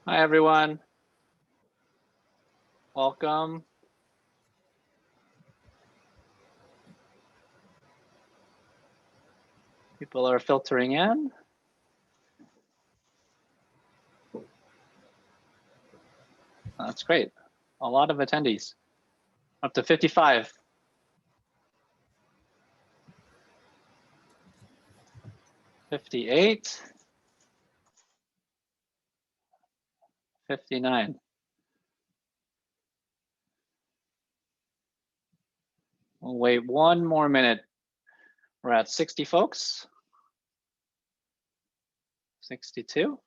Hi, everyone. Welcome. People are filtering in. That's great. A lot of attendees, up to 55. $58, $59. We'll wait one more minute. We're at 60 folks. 62.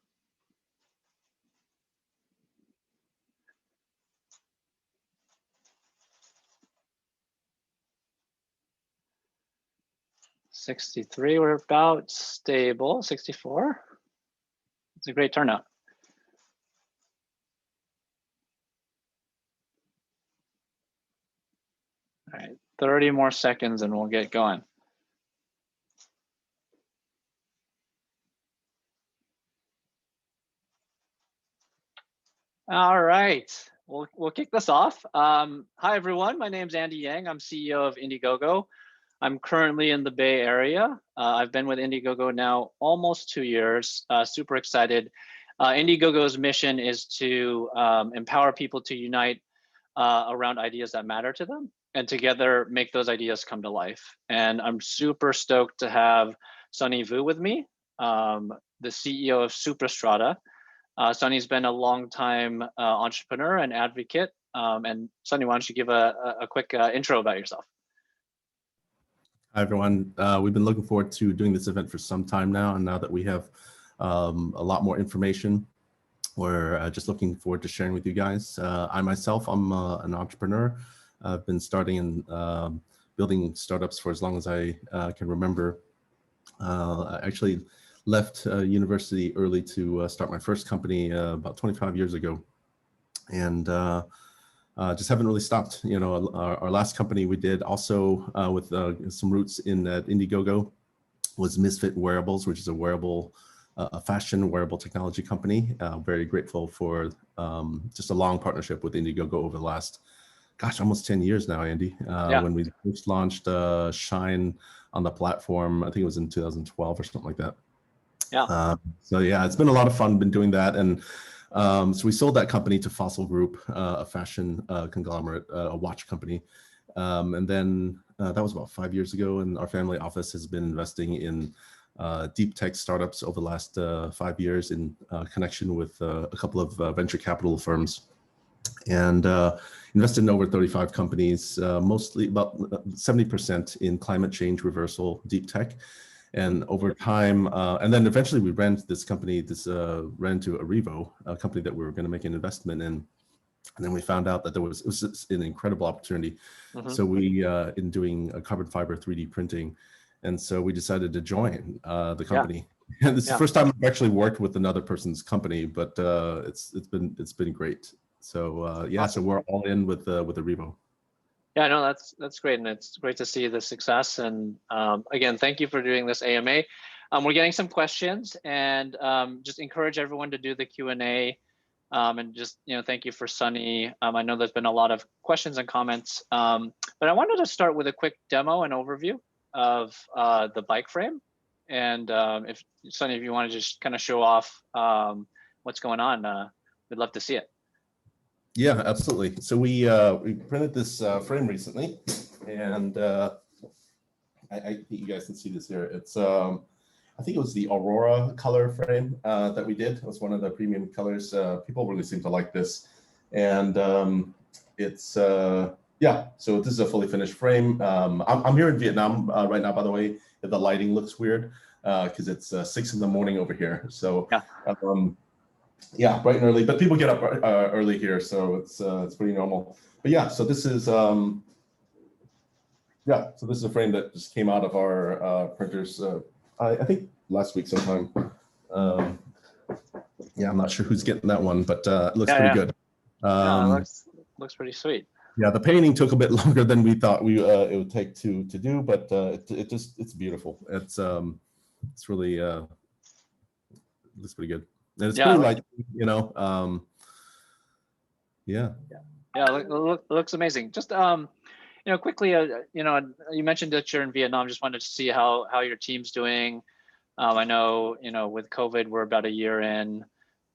$63, we're about stable. $64. It's a great turnout. All right, 30 more seconds and we'll get going. All right, we'll kick this off. Hi, everyone. My name's Andy Yang. I'm CEO of Indiegogo. I'm currently in the Bay Area. I've been with Indiegogo now almost 2 years. Super excited. Indiegogo's mission is to empower people to unite around ideas that matter to them and together make those ideas come to life. And I'm super stoked to have Sonny Vu with me, the CEO of Superstrata. Sonny's been a long-time entrepreneur and advocate. And Sonny, why don't you give a quick intro about yourself? Hi, everyone. We've been looking forward to doing this event for some time now. And now that we have a lot more information, we're just looking forward to sharing with you guys. I myself, I'm an entrepreneur. I've been starting and building startups for as long as I can remember. I actually left university early to start my first company about 25 years ago. And just haven't really stopped. You know, our last company we did also with some roots in Indiegogo was Misfit Wearables, which is a wearable, a fashion wearable technology company. Very grateful for just a long partnership with Indiegogo over the last, gosh, almost 10 years now, Andy. When we first launched Shine on the platform, I think it was in 2012 or something like that. Yeah. So yeah, it's been a lot of fun, been doing that. And so we sold that company to Fossil Group, a fashion conglomerate, a watch company. And then that was about 5 years ago. And our family office has been investing in deep tech startups over the last 5 years in connection with a couple of venture capital firms. And invested in over 35 companies, mostly about 70% in climate change reversal, deep tech. And over time, and then eventually we ran this company, ran to Arrivo, a company that we were going to make an investment in. And then we found out that it was an incredible opportunity. So we, in doing carbon fiber 3D printing, and so we decided to join the company. And this is the first time I've actually worked with another person's company, but it's been great. So yeah, awesome. So we're all in with Arrivo. Yeah, no, that's great, and it's great to see the success. And again, thank you for doing this AMA. We're getting some questions, and just encourage everyone to do the Q&A. And just thank you for Sonny. I know there's been a lot of questions and comments, but I wanted to start with a quick demo and overview of the bike frame. And if Sonny, if you want to just kind of show off what's going on, we'd love to see it. Yeah, absolutely. So we printed this frame recently, and I think you guys can see this here. It's I think it was the Aurora color frame that we did. It was one of the premium colors. People really seem to like this, and it's yeah. So this is a fully finished frame. I'm here in Vietnam right now, by the way. If the lighting looks weird, because it's 6 in the morning over here. So yeah, bright and early, but people get up early here, so it's pretty normal. But yeah, so this is yeah, so this is a frame that just came out of our printers. I think last week sometime. Yeah, I'm not sure who's getting that one, but it looks pretty good. It looks pretty sweet. Yeah, the painting took a bit longer than we thought it would take to do, but it's beautiful. It's really looks pretty good. and it's Yeah, pretty like, light, you know. Yeah. yeah, looks amazing. Just quickly, you mentioned that you're in Vietnam. Just wanted to see how your team's doing. I know, with COVID, we're about a year in.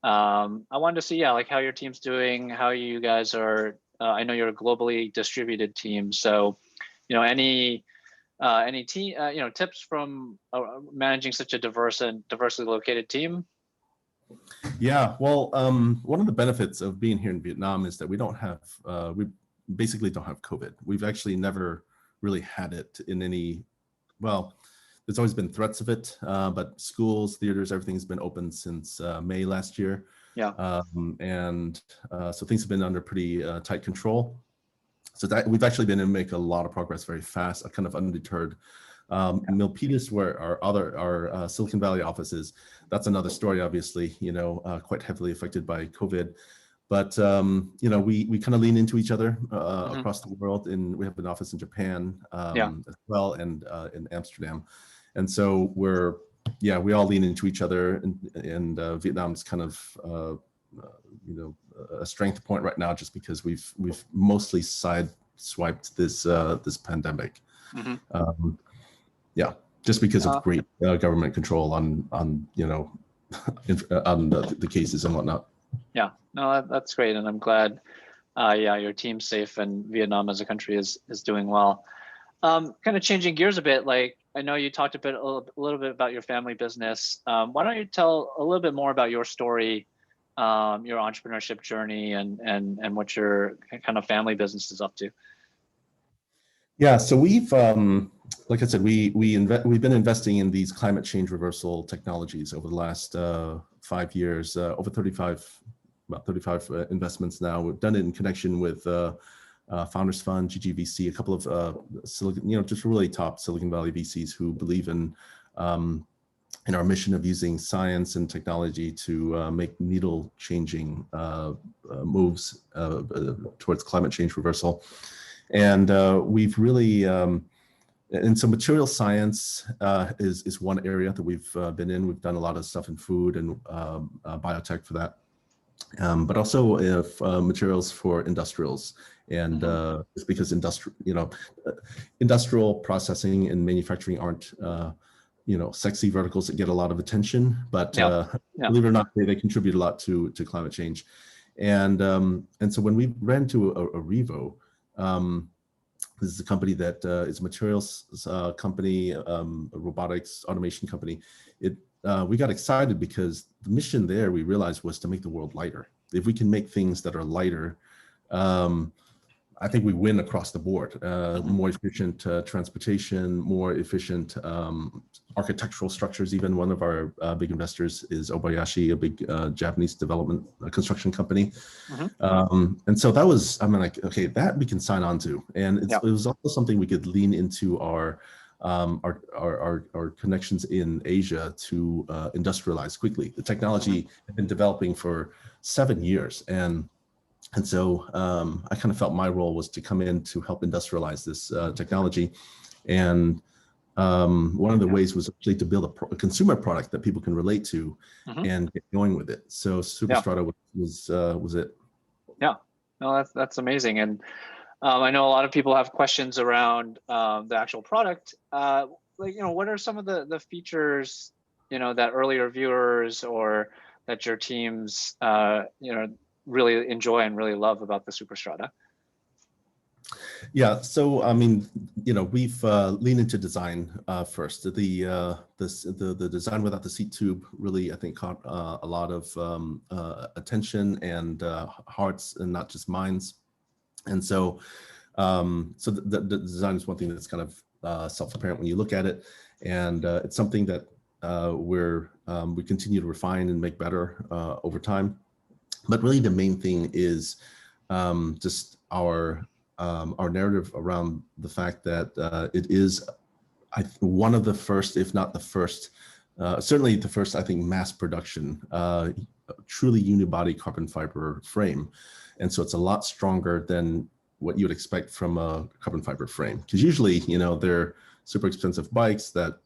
I wanted to see, yeah, like how your team's doing, how you guys are. I know you're a globally distributed team, so any team, tips from managing such a diverse and diversely located team? Yeah, well, one of the benefits of being here in Vietnam is that we basically don't have COVID. We've actually never really had it in any, well, there's always been threats of it, but schools, theaters, everything's been open since May last year. Yeah. And so things have been under pretty tight control. So that we've actually been able to make a lot of progress very fast, kind of undeterred. Milpitas, where our Silicon Valley office is, that's another story, obviously, quite heavily affected by COVID. But we kind of lean into each other across the world, and we have an office in Japan as well, and in Amsterdam. And so we all lean into each other, and Vietnam's kind of a strength point right now, just because we've mostly sideswiped this pandemic. Just because of great government control on on the cases and whatnot. Yeah, no, that's great, and I'm glad. Your team's safe, and Vietnam as a country is doing well. Kind of changing gears a bit, like I know you talked a little bit about your family business. Why don't you tell a little bit more about your story, your entrepreneurship journey, and what your kind of family business is up to? Yeah, so we've, like I said, we've been investing in these climate change reversal technologies over the last 5 years, over 35 investments now. We've done it in connection with Founders Fund, GGVC, a couple of just really top Silicon Valley VCs who believe in our mission of using science and technology to make needle-changing moves towards climate change reversal. And we've really, and so material science is one area that we've been in. We've done a lot of stuff in food and biotech for that, but also if materials for industrials. And it's because industrial processing and manufacturing aren't sexy verticals that get a lot of attention, but believe it or not, they contribute a lot to climate change. And so when we ran to a Revo, this is a company that is a materials company, a robotics automation company. We got excited because the mission there, we realized, was to make the world lighter. If we can make things that are lighter, I think we win across the board. More efficient transportation, more efficient architectural structures. Even one of our big investors is Obayashi, a big Japanese development construction company. And so that was, I'm like, okay, that we can sign on to. And it was also something we could lean into our connections in Asia to industrialize quickly. The technology had been developing for 7 years, and so I kind of felt my role was to come in to help industrialize this technology. And one of the ways was actually to build a consumer product that people can relate to and get going with it. So Superstrata was it. Yeah, no, that's amazing. And I know a lot of people have questions around the actual product. What are some of the features, that earlier viewers or that your teams, really enjoy and really love about the Superstrata? Yeah, so I mean, we've leaned into design first. The design without the seat tube really, I think, caught a lot of attention and hearts, and not just minds. And so, the design is one thing that's kind of self-apparent when you look at it, and it's something that we continue to refine and make better over time. But really, the main thing is just our narrative around the fact that it is one of the first, if not the first, certainly the first, I think, mass production, truly unibody carbon fiber frame. And so it's a lot stronger than what you would expect from a carbon fiber frame. Because usually, they're super expensive bikes that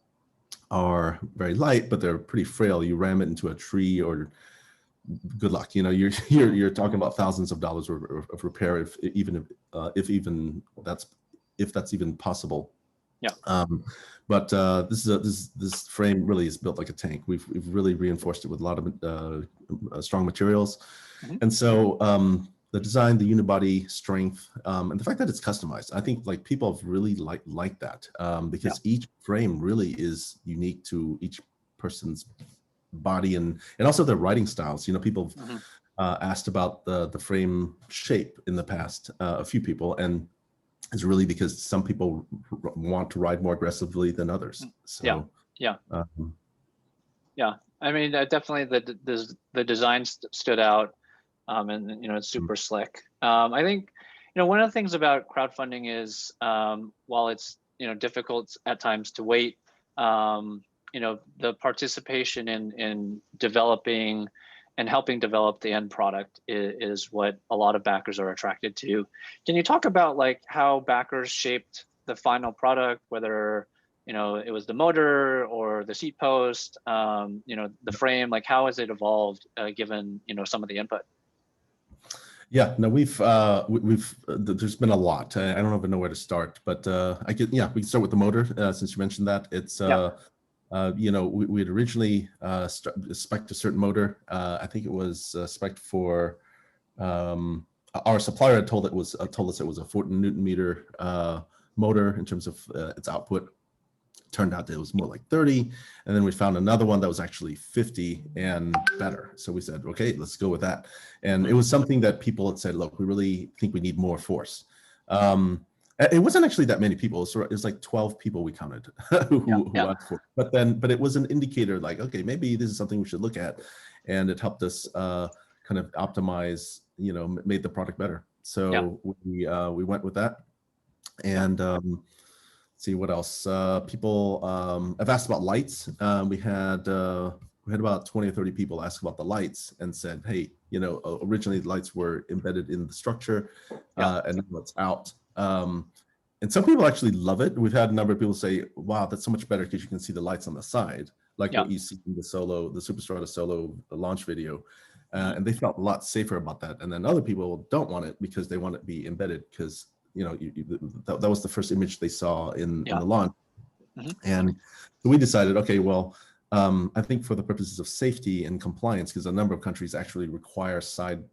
are very light, but they're pretty frail. You ram it into a tree or good luck. You know, you're talking about thousands of dollars of repair if that's even possible. Yeah. But this frame really is built like a tank. We've really reinforced it with a lot of strong materials, and so the design, the unibody strength, and the fact that it's customized, I think like people have really liked that because each frame really is unique to each person's body and also their writing styles. You know, people have asked about the frame shape in the past, a few people, and it's really because some people want to ride more aggressively than others. So yeah. I mean, definitely the design stood out, and you know, it's super slick. I think, you know, one of the things about crowdfunding is while it's, you know, difficult at times to wait, you know, the participation in developing and helping develop the end product is what a lot of backers are attracted to. Can you talk about like how backers shaped the final product, whether, you know, it was the motor or the seat post, you know, the frame, like how has it evolved given, you know, some of the input? Yeah, no, we've there's been a lot. I don't even know where to start, but we can start with the motor since you mentioned that. It's you know, we had originally spec'd a certain motor. I think it was spec'd for our supplier had told us it was a 40 Newton meter motor in terms of its output. Turned out that it was more like 30, and then we found another one that was actually 50 and better. So we said, okay, let's go with that. And it was something that people had said, look, we really think we need more force. It wasn't actually that many people. It was like 12 people we counted who asked for it. But it was an indicator like, okay, maybe this is something we should look at. And it helped us kind of optimize, you know, made the product better. So we went with that. And see what else. People have asked about lights. We had about 20 or 30 people ask about the lights and said, hey, you know, originally the lights were embedded in the structure and now it's out. And some people actually love it. We've had a number of people say, wow, that's so much better because you can see the lights on the side, like what you see in the Superstrata Solo launch video. And they felt a lot safer about that. And then other people don't want it because they want it to be embedded because, you know, that was the first image they saw in the launch. And so we decided, okay, well, I think for the purposes of safety and compliance, because a number of countries actually require side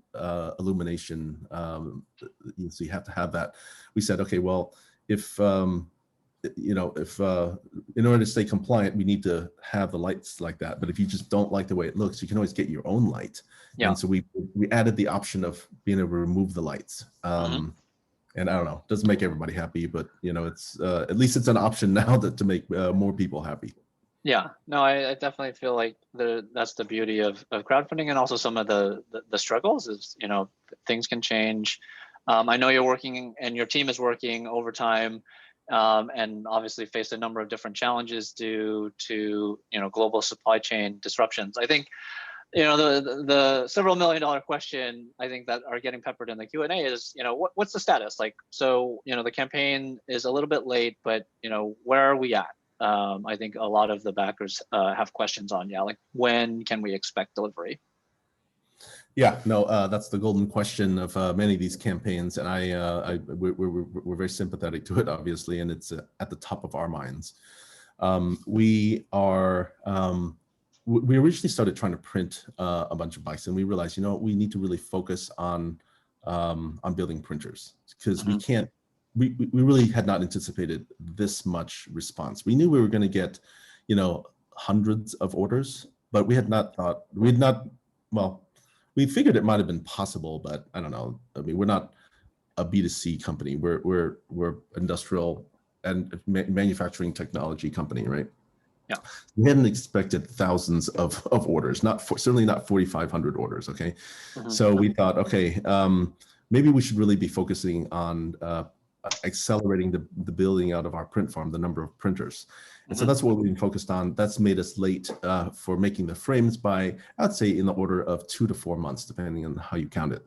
illumination, so you have to have that. We said, okay, well, if you know, if in order to stay compliant, we need to have the lights like that. But if you just don't like the way it looks, you can always get your own light. And so we added the option of being able to remove the lights. And I don't know, doesn't make everybody happy, but you know, it's at least it's an option now to make more people happy. Yeah, no, I definitely feel like that's the beauty of crowdfunding, and also some of the struggles is, you know, things can change. I know you're working and your team is working overtime, and obviously faced a number of different challenges due to, you know, global supply chain disruptions. I think, you know, the several $1 million question, I think, that are getting peppered in the Q&A is, you know, what's the status? Like, so, you know, the campaign is a little bit late, but, you know, where are we at? I think a lot of the backers have questions on, like, when can we expect delivery? Yeah, no, that's the golden question of many of these campaigns, and we're very sympathetic to it, obviously, and it's at the top of our minds. We originally started trying to print a bunch of bikes, and we realized, you know, we need to really focus on building printers because we can't. We really had not anticipated this much response. We knew we were going to get, you know, hundreds of orders, but we had not thought we figured it might have been possible, but I don't know. I mean, we're not a B2C company. We're industrial and manufacturing technology company, right? Yeah. We hadn't expected thousands of orders, certainly not 4,500 orders. Okay. So we thought, okay, maybe we should really be focusing on accelerating the building out of our print farm, the number of printers. And so that's what we've been focused on. That's made us late for making the frames by, I'd say, in the order of 2 to 4 months, depending on how you count it.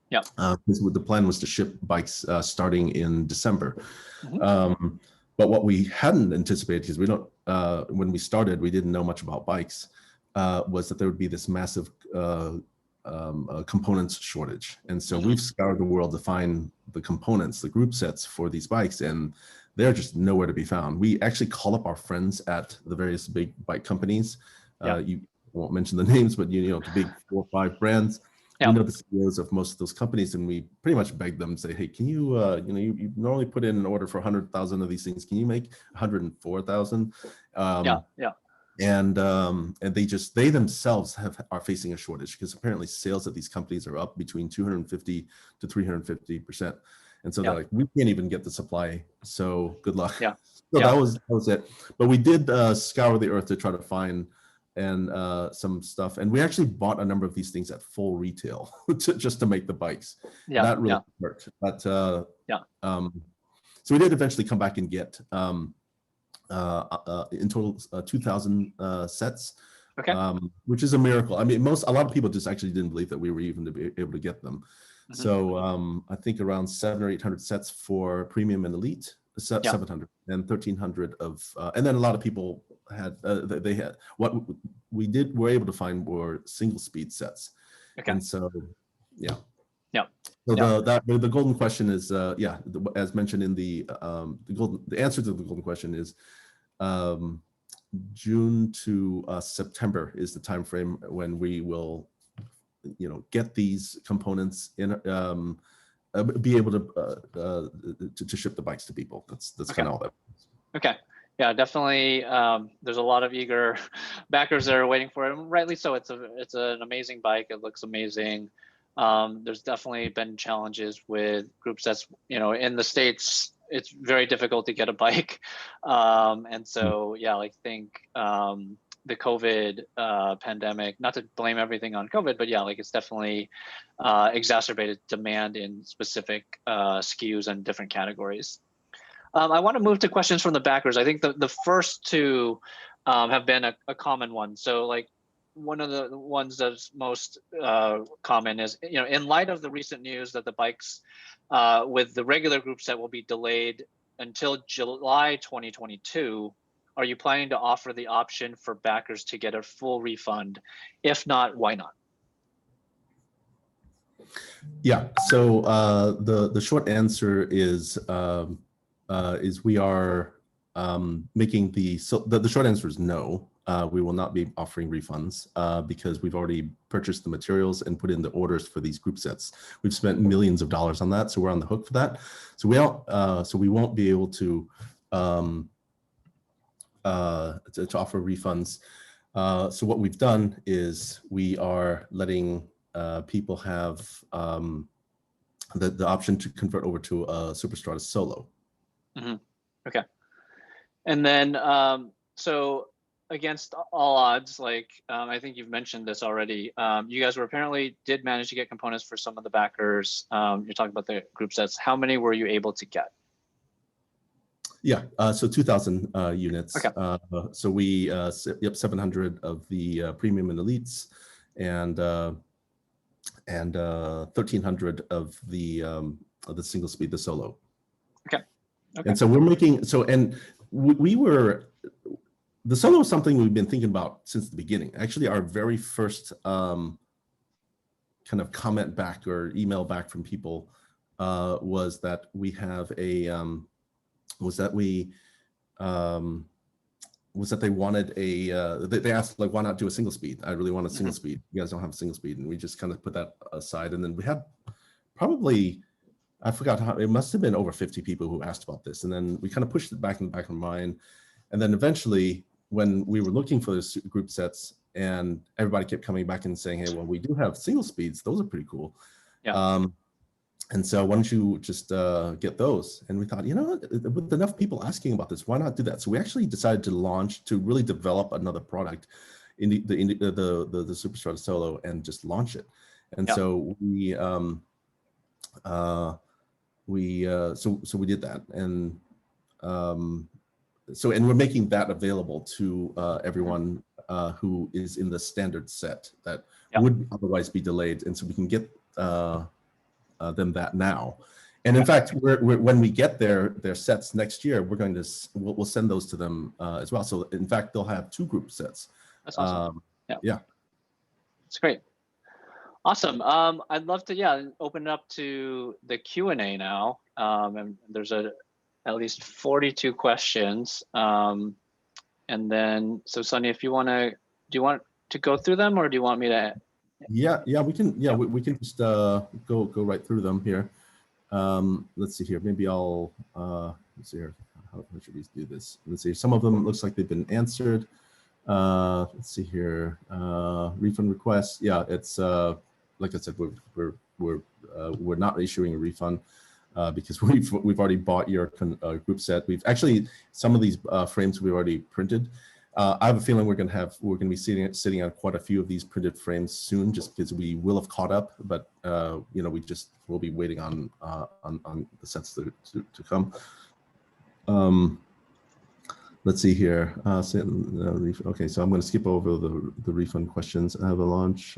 Yeah. The plan was to ship bikes starting in December. But what we hadn't anticipated, because we don't, when we started, we didn't know much about bikes, was that there would be this massive a components shortage. And so we've scoured the world to find the components, the group sets for these bikes, and they're just nowhere to be found. We actually call up our friends at the various big bike companies. You won't mention the names, but you know, the big 4 or 5 brands. We know the CEOs of most of those companies, and we pretty much beg them, say, hey, can you, you know, you normally put in an order for 100,000 of these things. Can you make 104,000? And they themselves are facing a shortage, because apparently sales at these companies are up between 250 to 350%. And so they're like, we can't even get the supply. So good luck. So that was it. But we did scour the earth to try to find some stuff, and we actually bought a number of these things at full retail just to make the bikes. That really worked. But so we did eventually come back and get in total 2,000 sets, which is a miracle. I mean, a lot of people just actually didn't believe that we were even to be able to get them. So I think around 700 or 800 sets for premium and elite, 700 and 1,300 of, and then a lot of people had they had what we were able to find were single speed sets. And so so the golden question is as mentioned in the answer to the golden question is June to September is the time frame when we will, you know, get these components in, be able to ship the bikes to people. That's kind of all that. Yeah, definitely. There's a lot of eager backers that are waiting for it, and rightly so. It's an amazing bike. It looks amazing. There's definitely been challenges with group sets. You know, in the States, it's very difficult to get a bike, and so I think the COVID pandemic, not to blame everything on COVID, but it's definitely exacerbated demand in specific SKUs and different categories. I want to move to questions from the backers. I think the first two have been a common one. So like one of the ones that's most common is, you know, in light of the recent news that the bikes with the regular group set will be delayed until July 2022, are you planning to offer the option for backers to get a full refund? If not, why not? Yeah, so the short answer is we are making the short answer is no. We will not be offering refunds because we've already purchased the materials and put in the orders for these group sets. We've spent millions of dollars on that, so we're on the hook for that. So we won't be able to offer refunds. So what we've done is we are letting people have the option to convert over to a Superstrata Solo. Okay. And then, so against all odds, like I think you've mentioned this already, you guys did manage to get components for some of the backers. You're talking about the group sets. How many were you able to get? Yeah, so 2,000 units. So we 700 of the premium and elites, and 1,300 of the single speed, the Solo. Okay. And so we're making the Solo is something we've been thinking about since the beginning. Actually, our very first kind of comment back or email back from people was that we have a they wanted they asked, like, why not do a single speed? I really want a single speed. You guys don't have a single speed. And we just kind of put that aside. And then we had probably, I forgot how, it must have been over 50 people who asked about this. And then we kind of pushed it back in the back of my mind. And then eventually, when we were looking for those group sets and everybody kept coming back and saying, hey, well, we do have single speeds. Those are pretty cool. And so why don't you just get those? And we thought, you know, with enough people asking about this, why not do that? So we actually decided to really develop another product in the Superstrata Solo and just launch it. And so we did that. And and we're making that available to everyone who is in the standard set that would otherwise be delayed. And so we can get them that now. And in fact, when we get their sets next year, we'll send those to them as well. So in fact, they'll have 2 group sets. That's awesome. Yeah. It's great. Awesome. I'd love to, open it up to the Q&A now. And there's at least 42 questions. And then, so Sonny, if you want to, do you want to go through them, or do you want me to? Yeah, we can. Yeah, we can just go right through them here. Let's see here. Maybe I'll let's see here. How should we do this? Let's see. Some of them looks like they've been answered. Let's see here. Refund requests. Yeah, it's like I said, we're not issuing a refund because we've already bought your group set. We've actually, some of these frames we've already printed. I have a feeling we're gonna be sitting on quite a few of these printed frames soon, just because we will have caught up. But you know, we'll be waiting on the sets to come. Let's see here. Okay, so I'm going to skip over the refund questions. I have a launch.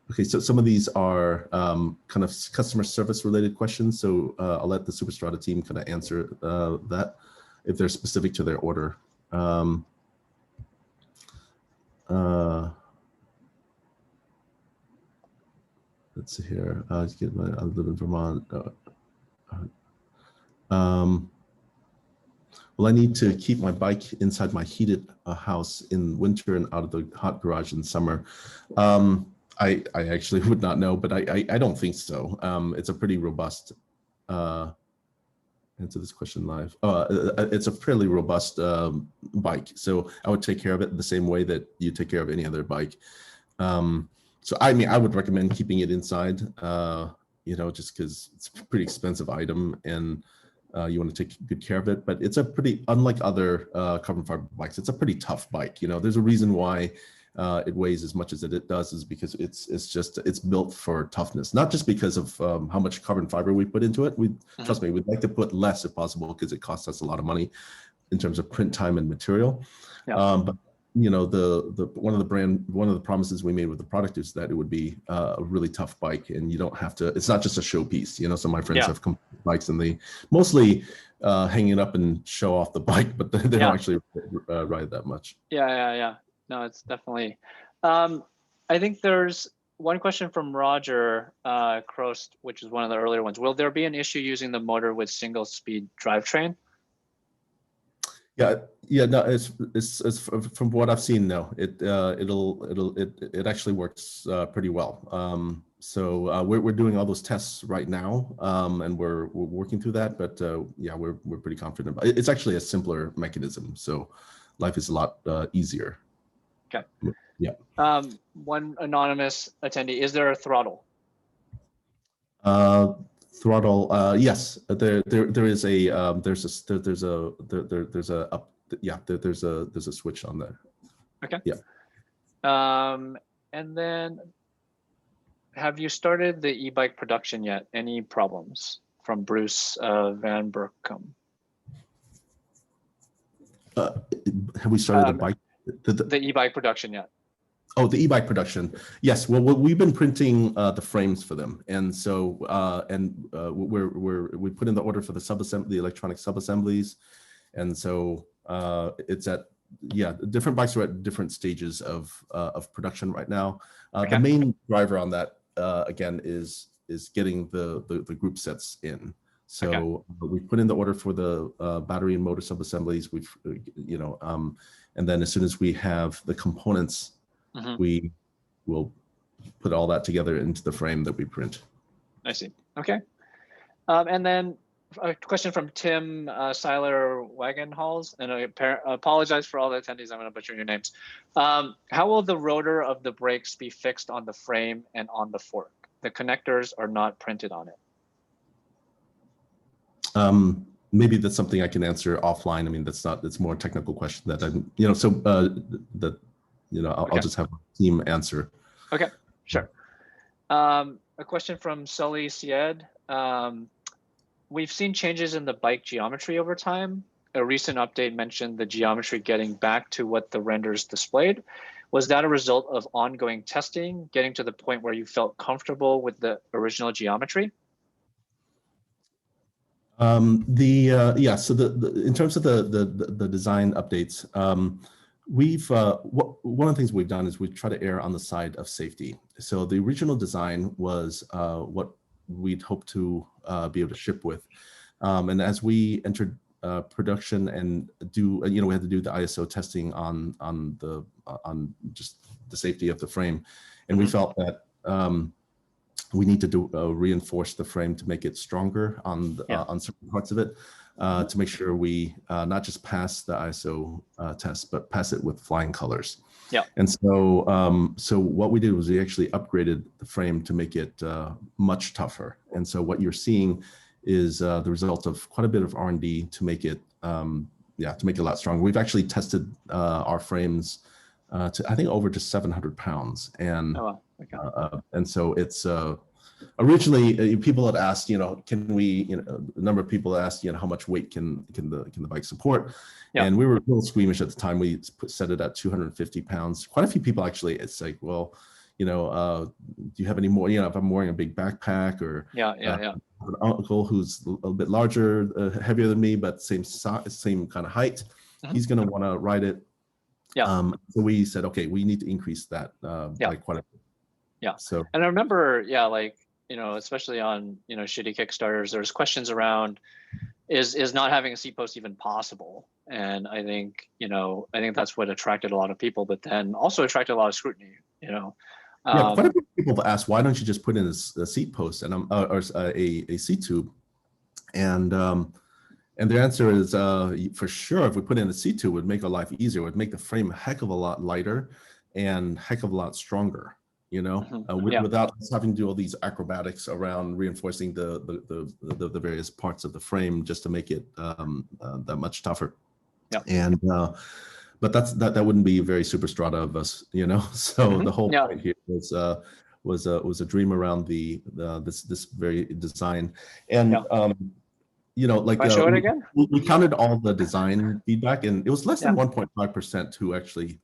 Okay, so some of these are kind of customer service related questions. So I'll let the Superstrata team kind of answer that if they're specific to their order. Let's see here. I live in Vermont. Well, I need to keep my bike inside my heated house in winter and out of the hot garage in summer. I actually would not know, but I don't think so. It's a pretty robust, answer this question live. It's a fairly robust bike. So I would take care of it the same way that you take care of any other bike. So I mean, I would recommend keeping it inside, you know, just because it's a pretty expensive item and you want to take good care of it. But it's a pretty, unlike other carbon fiber bikes, it's a pretty tough bike. You know, there's a reason why it weighs as much as it does, is because it's built for toughness, not just because of how much carbon fiber we put into it. Trust me, we'd like to put less if possible, because it costs us a lot of money in terms of print time and material. Yeah. But you know, one of the promises we made with the product is that it would be a really tough bike, and you don't have to. It's not just a showpiece. You know, some of my friends have bikes and they mostly hang it up and show off the bike, but they don't actually ride that much. Yeah. No, it's definitely. I think there's one question from Roger Crost, which is one of the earlier ones. Will there be an issue using the motor with single speed drivetrain? Yeah, no, it's from what I've seen, no, it actually works pretty well. So we're doing all those tests right now, and we're working through that. But yeah, we're pretty confident. It's actually a simpler mechanism, so life is a lot easier. Okay. Yeah. One anonymous attendee: is there a throttle? Throttle, yes, there's a switch on there. Okay. Yeah. And then, have you started the e-bike production yet? Any problems? From Bruce Van Berkom. Have we started the e-bike production yet? Oh, the e-bike production. Yes. Well, we've been printing the frames for them, and so we put in the order for the electronic sub-assemblies, and so it's at different bikes are at different stages of production right now. The main driver on that again is getting the group sets in. So we put in the order for the battery and motor sub-assemblies. We've and then as soon as we have the components, we will put all that together into the frame that we print. I see. Okay. And then a question from Tim Seiler Wagenhals, and I apologize for all the attendees. I'm going to butcher your names. How will the rotor of the brakes be fixed on the frame and on the fork? The connectors are not printed on it. Maybe that's something I can answer offline. I mean, it's more a technical question that I'm, I'll just have a team answer. Okay, sure. A question from Sully Sied. We've seen changes in the bike geometry over time. A recent update mentioned the geometry getting back to what the renders displayed. Was that a result of ongoing testing, getting to the point where you felt comfortable with the original geometry? So in terms of the design updates, One of the things we've done is we try to err on the side of safety. So the original design was what we'd hoped to be able to ship with. And as we entered production and we had to do the ISO testing on just the safety of the frame. And we felt that we need to reinforce the frame to make it stronger on certain parts of it. To make sure we not just pass the ISO test, but pass it with flying colors. Yeah. And so, so what we did was we actually upgraded the frame to make it much tougher. And so what you're seeing is the result of quite a bit of R&D to make it, to make it a lot stronger. We've actually tested our frames to I think over to 700 pounds, and and so it's. Originally, people had asked, can we, a number of people asked, how much weight can the bike support? Yeah. And we were a little squeamish at the time. We set it at 250 pounds. Quite a few people actually, it's like, well, do you have any more, if I'm wearing a big backpack or an uncle who's a little bit larger, heavier than me, but same kind of height, he's going to want to ride it. Yeah. So we said, okay, we need to increase that by quite a bit. Yeah. So, and I remember, especially on, shitty Kickstarters, there's questions around, is not having a seat post even possible? And I think, that's what attracted a lot of people, but then also attracted a lot of scrutiny, quite a few people have asked, why don't you just put in a seat post and or a seat tube? And the answer is, for sure, if we put in a seat tube, it would make our life easier. It would make the frame a heck of a lot lighter and heck of a lot stronger. Without us having to do all these acrobatics around reinforcing the various parts of the frame just to make it that much tougher. Yeah. And but that wouldn't be very Superstrata of us, So the whole point here was a dream around this very design. And show it again? We counted all the design feedback, and it was less than 1.5% who actually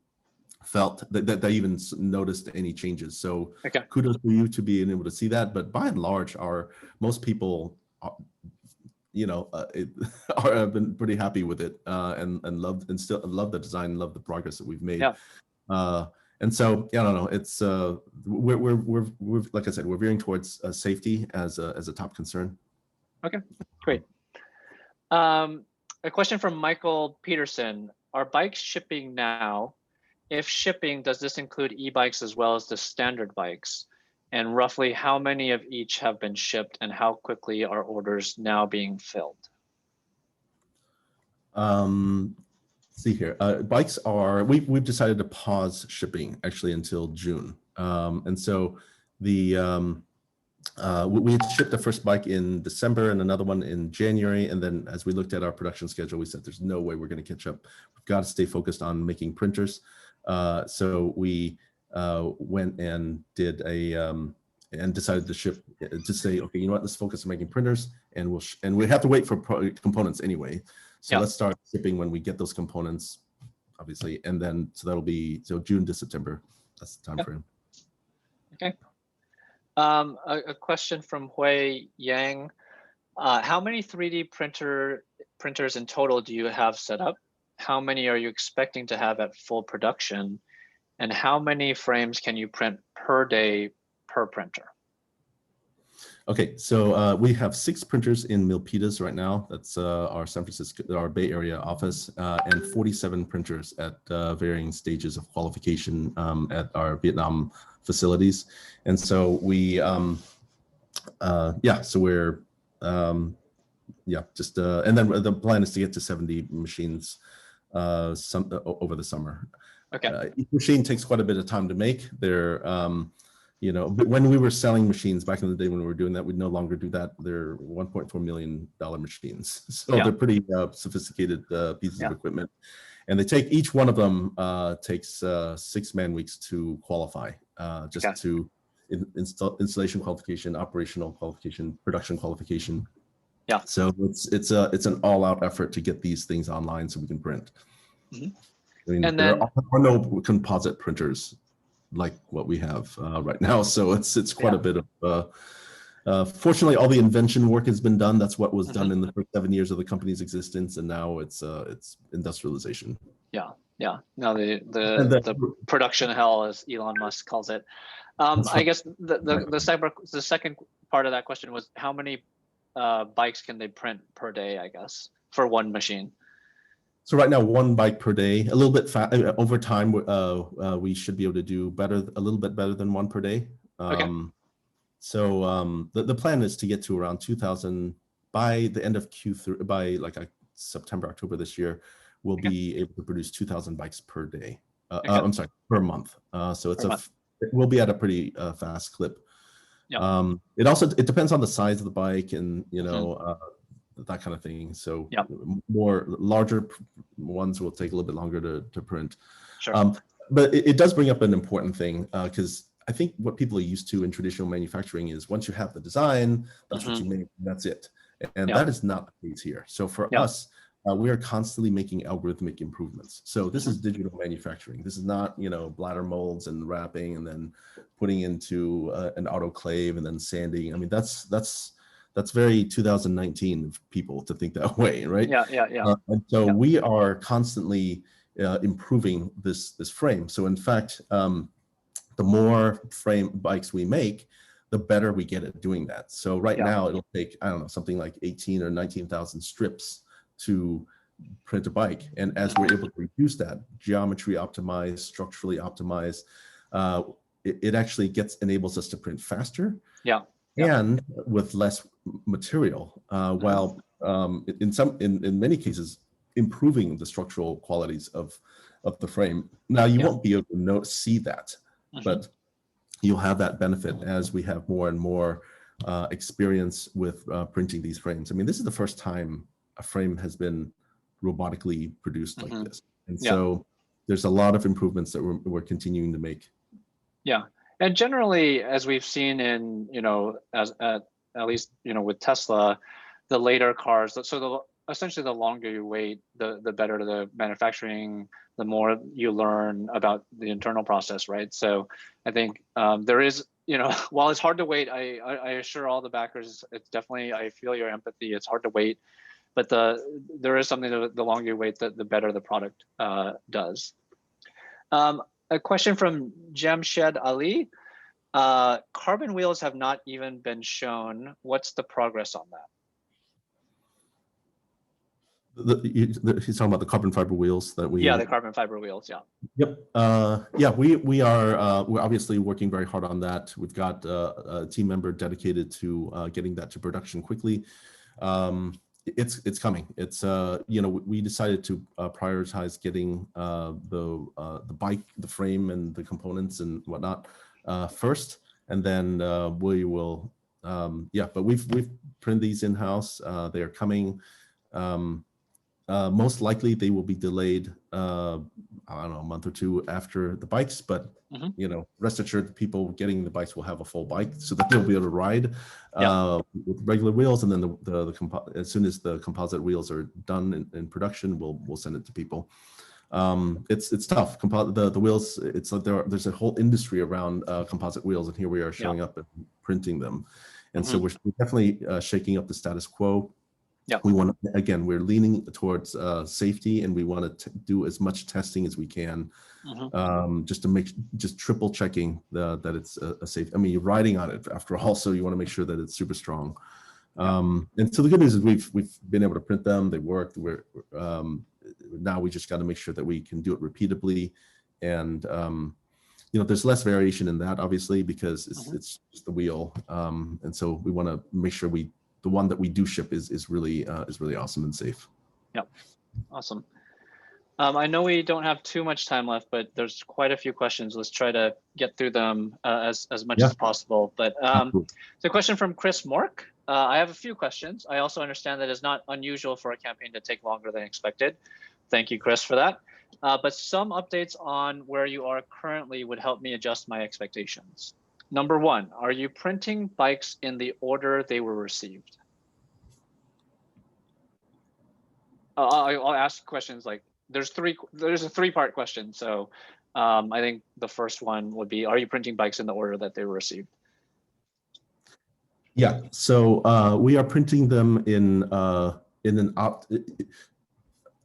felt that they even noticed any changes. So kudos to you to being able to see that. But by and large, most people, have been pretty happy with it and loved and still love the design, love the progress that we've made. Yeah. And so I don't know. It's we're like I said, we're veering towards safety as a top concern. Okay, great. A question from Michael Peterson: are bikes shipping now? If shipping, does this include e-bikes as well as the standard bikes? And roughly how many of each have been shipped, and how quickly are orders now being filled? See here, bikes we've decided to pause shipping actually until June. And so we shipped the first bike in December and another one in January. And then as we looked at our production schedule, we said, there's no way we're going to catch up. We've got to stay focused on making printers. So we went and did and decided to ship, to say, okay, let's focus on making printers, and we have to wait for components anyway. So let's start shipping when we get those components, obviously, and then that'll be June to September. That's the time frame. Okay. A question from Hui Yang: how many 3D printers in total do you have set up? How many are you expecting to have at full production? And how many frames can you print per day per printer? Okay, so we have 6 printers in Milpitas right now. That's our Bay Area office, and 47 printers at varying stages of qualification at our Vietnam facilities. And so so we're and then the plan is to get to 70 machines over the summer. Okay. Each machine takes quite a bit of time to make. They're, but when we were selling machines back in the day when we were doing that, we'd no longer do that. They're $1.4 million machines. So they're pretty sophisticated pieces of equipment. And they take, each one of them takes 6 man weeks to qualify, to installation qualification, operational qualification, production qualification. Yeah. So it's an all-out effort to get these things online so we can print. Mm-hmm. I mean, there are no composite printers like what we have right now, so it's quite a bit of. Fortunately, all the invention work has been done. That's what was done in the first 7 years of the company's existence, and now it's industrialization. Yeah. No, And then, the production hell, as Elon Musk calls it. that's I right. guess the second part of that question was how many bikes can they print per day, I guess, for one machine? So right now, one bike per day, a little bit over time, we should be able to do a little bit better than one per day. Okay. So the plan is to get to around 2,000 by the end of Q3, by like September, October this year. We'll be able to produce 2,000 bikes per day. I'm sorry, per month. So we'll be at a pretty fast clip. Yeah. It depends on the size of the bike and that kind of thing. So more larger ones will take a little bit longer to print. Sure. But it does bring up an important thing because I think what people are used to in traditional manufacturing is once you have the design, that's what you make, that's it. And that is not the case here. So for us, we are constantly making algorithmic improvements. So this is digital manufacturing. This is not, bladder molds and wrapping and then putting into an autoclave and then sanding. I mean, that's very 2019 of people to think that way, right? Yeah. And so we are constantly improving this frame. So in fact, the more frame bikes we make, the better we get at doing that. So right now it'll take, I don't know, something like 18 or 19,000 strips to print a bike. And as we're able to reduce that, geometry optimize, structurally optimize, it actually enables us to print faster. And with less material, while in many cases improving the structural qualities of the frame. Now you won't be able to see that, but you'll have that benefit as we have more and more experience with printing these frames. I mean, this is the first time a frame has been robotically produced like this, and so there's a lot of improvements that we're continuing to make. Yeah. And generally, as we've seen in, at least, with Tesla, the later cars, so essentially the longer you wait, the better the manufacturing, the more you learn about the internal process, right? So I think there is, while it's hard to wait, I assure all the backers, it's definitely, I feel your empathy, it's hard to wait, but there is something that the longer you wait, the better the product does. A question from Jamshed Ali. Carbon wheels have not even been shown. What's the progress on that? He's talking about the carbon fiber wheels that we. Yeah, the carbon fiber wheels. Yeah. Yep. We're obviously working very hard on that. We've got a team member dedicated to getting that to production quickly. It's coming. It's we decided to prioritize getting the bike, the frame, and the components and whatnot first, and then we will. But we've printed these in house. They are coming. Most likely they will be delayed. I don't know, a month or two after the bikes, but rest assured, the people getting the bikes will have a full bike so that they'll be able to ride with regular wheels. And then as soon as the composite wheels are done in production, we'll send it to people. It's tough. The wheels. It's like there's a whole industry around composite wheels, and here we are showing up and printing them. And so we're definitely shaking up the status quo. We want to, again, we're leaning towards safety, and we want to do as much testing as we can, just triple checking that it's a safe. I mean, you're riding on it after all, so you want to make sure that it's super strong. And so the good news is we've been able to print them. They worked. Now we just got to make sure that we can do it repeatably, and there's less variation in that, obviously, because it's just the wheel, and so we want to make sure the one that we do ship is really awesome and safe. Yep, awesome. I know we don't have too much time left, but there's quite a few questions. Let's try to get through them as much as possible. But the question from Chris Mork. I have a few questions. I also understand that it's not unusual for a campaign to take longer than expected. Thank you, Chris, for that. But some updates on where you are currently would help me adjust my expectations. Number one, are you printing bikes in the order they were received? I'll ask questions like there's a three-part question. So I think the first one would be, are you printing bikes in the order that they were received? Yeah, so we are printing them in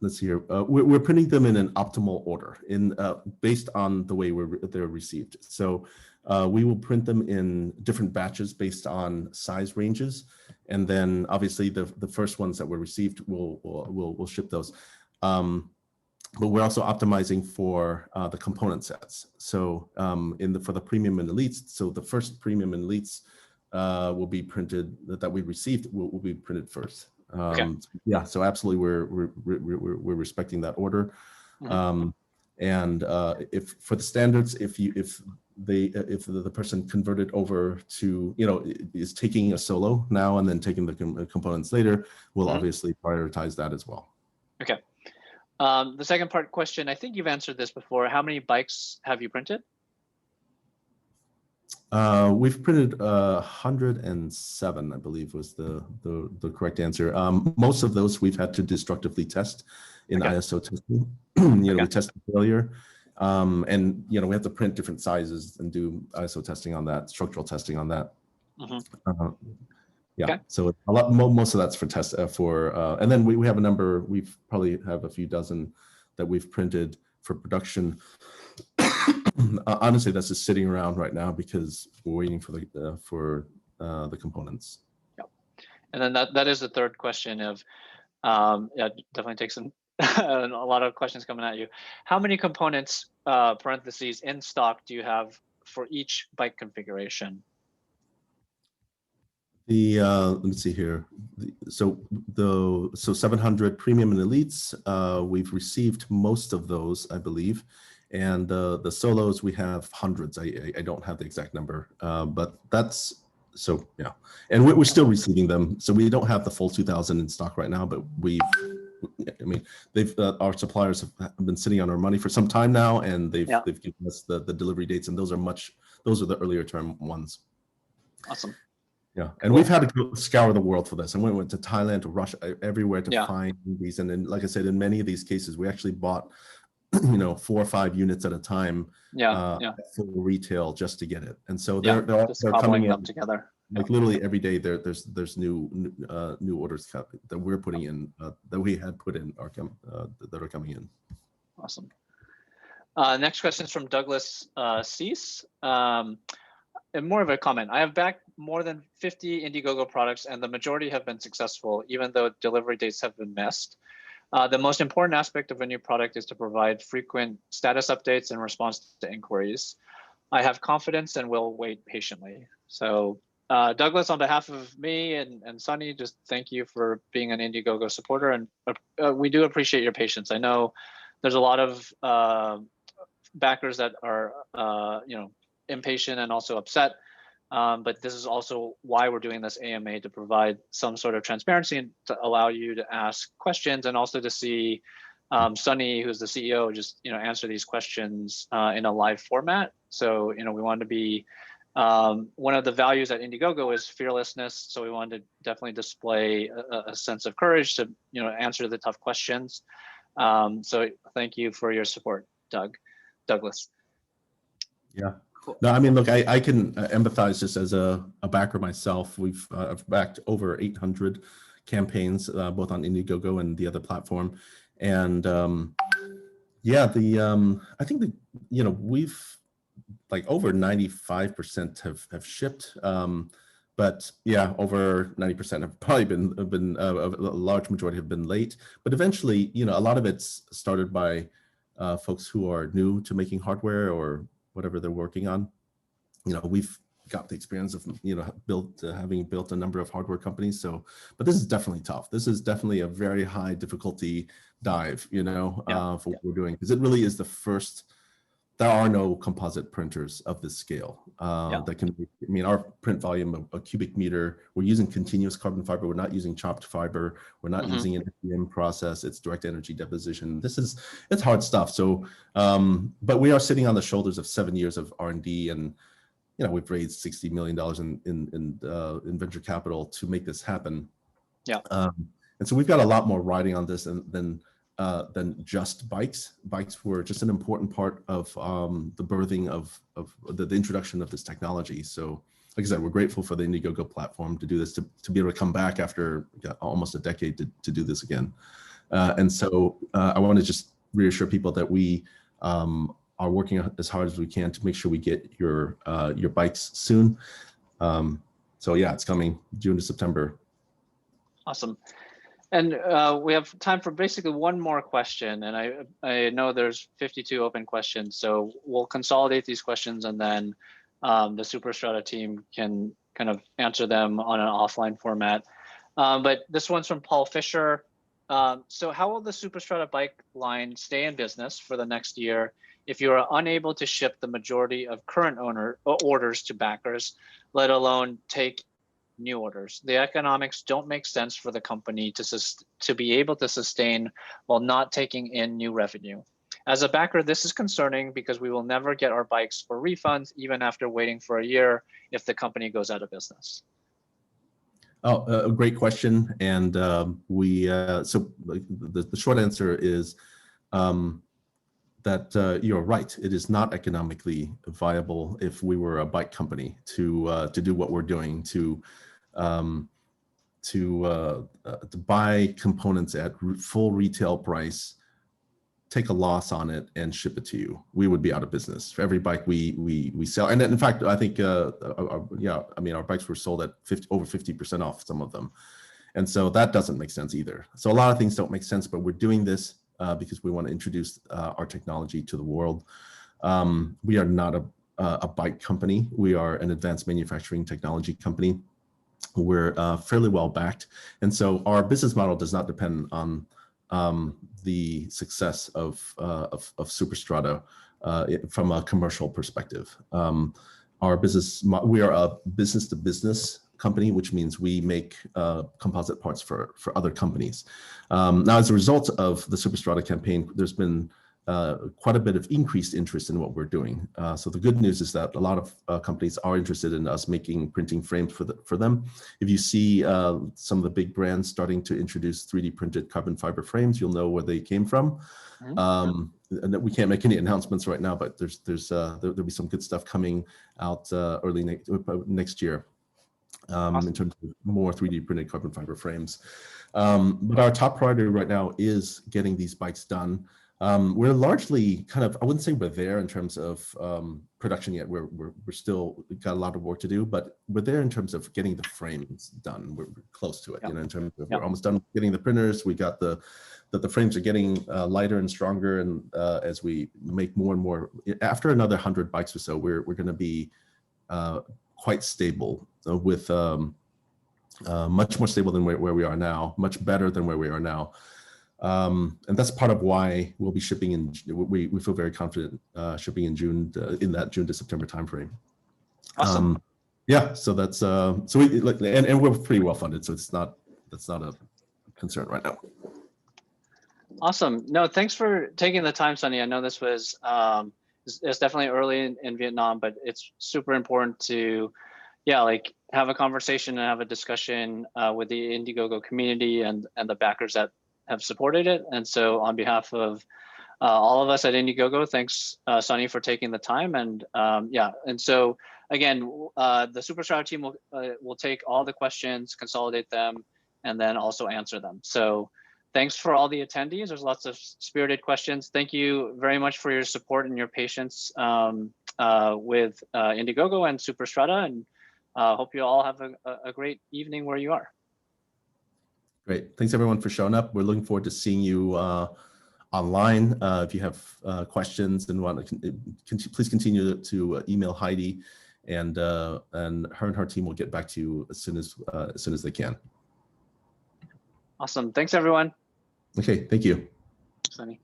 let's see here. We're printing them in an optimal order based on the way they're received. So we will print them in different batches based on size ranges, and then obviously the first ones that were received we'll ship those. But we're also optimizing for the component sets. So for the premium and elites, so the first premium and elites will be printed that we received will be printed first. Okay. Yeah, so absolutely we're respecting that order. Mhm. And if for the standards, if the person converted over to, is taking a solo now and then taking the components later, we'll obviously prioritize that as well. Okay. The second part question, I think you've answered this before. How many bikes have you printed? We've printed 107, I believe was the correct answer. Most of those we've had to destructively test in ISO testing. We test the failure, and we have to print different sizes and do ISO testing on that, structural testing on that. Yeah, so a lot, most of that's for test and then we have a number. We've probably have a few dozen that we've printed for production. Honestly, that's just sitting around right now because we're waiting for the components. Yeah, and then that is the third question of yeah, definitely takes some a lot of questions coming at you. How many components parentheses in stock do you have for each bike configuration? Let me see here. So 700 premium and elites, we've received most of those, I believe, and the solos we have hundreds. I don't have the exact number, but that's so yeah. And we're still receiving them, so we don't have the full 2,000 in stock right now, but our suppliers have been sitting on our money for some time now, and they've given us the delivery dates, and those are the earlier term ones. Awesome. Yeah, and we've had to go scour the world for this, and we went to Thailand, to Russia, everywhere to find these. And then, like I said, in many of these cases, we actually bought, 4 or 5 units at a time, full retail just to get it. And so they're coming in together. Like literally every day. There's new orders that we're putting in that we had put in that are coming in. Awesome. Next question is from Douglas Cease. And more of a comment. I have backed more than 50 Indiegogo products, and the majority have been successful, even though delivery dates have been missed. The most important aspect of a new product is to provide frequent status updates in response to inquiries. I have confidence and will wait patiently. So Douglas, on behalf of me and Sonny, just thank you for being an Indiegogo supporter, and we do appreciate your patience. I know there's a lot of backers that are impatient and also upset, but this is also why we're doing this AMA, to provide some sort of transparency and to allow you to ask questions, and also to see Sonny, who's the CEO, just answer these questions in a live format. So we want to be one of the values at Indiegogo is fearlessness. So we wanted to definitely display a sense of courage to answer the tough questions. So thank you for your support, Douglas. Yeah. No, I mean, look, I can empathize just as a backer myself. I've backed over 800 campaigns, both on Indiegogo and the other platform. And I think that, we've like over 95% have shipped. But yeah, over 90% have probably been a large majority have been late. But eventually, a lot of it's started by folks who are new to making hardware or whatever they're working on. We've got the experience of having built a number of hardware companies. So, but this is definitely tough. This is definitely a very high difficulty dive, for what we're doing, because it really is the first. There are no composite printers of this scale that can. Our print volume of a cubic meter. We're using continuous carbon fiber. We're not using chopped fiber. We're not using an FDM process. It's direct energy deposition. It's hard stuff. So, but we are sitting on the shoulders of 7 years of R&D, and we've raised $60 million in venture capital to make this happen. Yeah. And so we've got a lot more riding on this than just bikes. Bikes were just an important part of the birthing of the introduction of this technology. So, like I said, we're grateful for the Indiegogo platform to do this, to be able to come back after almost a decade to do this again. And so I want to just reassure people that we are working as hard as we can to make sure we get your bikes soon. So yeah, it's coming June to September. Awesome. And we have time for basically one more question. And I know there's 52 open questions, so we'll consolidate these questions, and then the Superstrata team can kind of answer them on an offline format. But this one's from Paul Fisher. So how will the Superstrata bike line stay in business for the next year if you are unable to ship the majority of current orders to backers, let alone take new orders? The economics don't make sense for the company to be able to sustain while not taking in new revenue. As a backer, this is concerning because we will never get our bikes for refunds, even after waiting for a year, if the company goes out of business. Oh, a great question. And so the short answer is that you're right. It is not economically viable if we were a bike company to do what we're doing, to buy components at full retail price, take a loss on it, and ship it to you. We would be out of business for every bike we sell. And in fact, I think our bikes were sold at over 50% off, some of them, and so that doesn't make sense either. So a lot of things don't make sense, but we're doing this because we want to introduce our technology to the world. We are not a bike company. We are an advanced manufacturing technology company. We're fairly well backed, and so our business model does not depend on the success of Superstrata from a commercial perspective. We are a business-to-business company, which means we make composite parts for other companies. Now, as a result of the Superstrata campaign, there's been quite a bit of increased interest in what we're doing. So the good news is that a lot of companies are interested in us printing frames for them. If you see some of the big brands starting to introduce 3D printed carbon fiber frames, you'll know where they came from. And we can't make any announcements right now, but there'll be some good stuff coming out early next year in terms of more 3D printed carbon fiber frames. But our top priority right now is getting these bikes done. We're largely I wouldn't say we're there in terms of production yet. We're still got a lot of work to do, but we're there in terms of getting the frames done. We're close to it, in terms of we're almost done getting the printers. We got the frames are getting lighter and stronger, and as we make more and more, after another 100 bikes or so, we're going to be quite stable with much more stable than where we are now, much better than where we are now. And that's part of why we'll be shipping we feel very confident shipping in June, in that June to September timeframe. Awesome. Yeah, so that's so we and we're pretty well funded, so that's not a concern right now. Awesome. No, thanks for taking the time, Sonny. I know this was it's definitely early in Vietnam, but it's super important to have a conversation and have a discussion with the Indiegogo community and the backers that have supported it. And so on behalf of all of us at Indiegogo, thanks, Sonny, for taking the time. And and so again, the Superstrata team will take all the questions, consolidate them, and then also answer them. So thanks for all the attendees. There's lots of spirited questions. Thank you very much for your support and your patience with Indiegogo and Superstrata, and hope you all have a great evening where you are. Great. Thanks everyone for showing up. We're looking forward to seeing you online. If you have questions and want to, please continue to email Heidi, and her and her team will get back to you as soon as they can. Awesome. Thanks everyone. Okay. Thank you. Sonny.